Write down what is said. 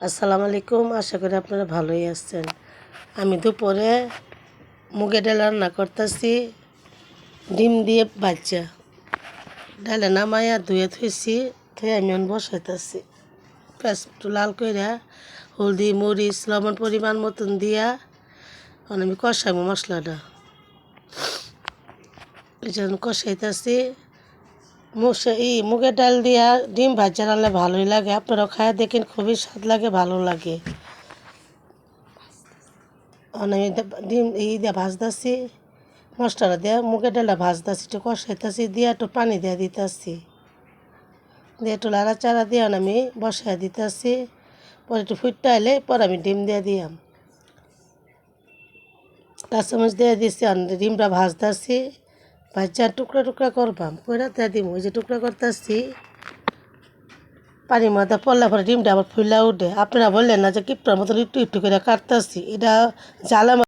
আসসালামু আলাইকুম। আশা করি আপনারা ভালোই আছেন। আমি দুপুরে মুগের ডাল রান্না করতেছি, ডিম দিয়ে ভাজা। ডালে নামাইয়া ধুয়ে থুইছি, ধুয়ে আমি বসাইতেছি। পেঁয়াজ একটু লাল করে হলদি মরিচ লবণ পরিমাণ মতন দিয়া আমি কষাইবো মশলাটা। এই জন্য কষাইতেছি। মুগের ডাল দিয়া ডিম ভাজা রান্না ভালোই লাগে। আপনারাও খায় দেখেন, খুবই স্বাদ লাগে, ভালো লাগে। আমি ডিম দিয়ে ভাজতেছি, মশলাটা দিয়ে মুগের ডালটা ভাজতেছি, একটু কষাইতেছি, দিয়ে একটু পানি দিয়ে দিতেছি, দিয়ে একটু লাড়াচাড়া দিয়ে আমি বসাই দিতেছি। পরে একটু ফুটতে এলে পরে আমি ডিম দিয়ে দিলাম, কাঁচামরিচ দিয়ে দিচ্ছি, ডিমটা ভাজতেছি, ভাজা টুকরা টুকরা করবাম করে দিয়ে দিব। ওই যে টুকরা করতেছি, পানির মধ্যে পড়লে পরে ডিমটা আবার ফুলা উঠে। আপনারা বললেন না যে কিপটার মতন একটু একটু করে কাটতেছি, এটা জ্বালা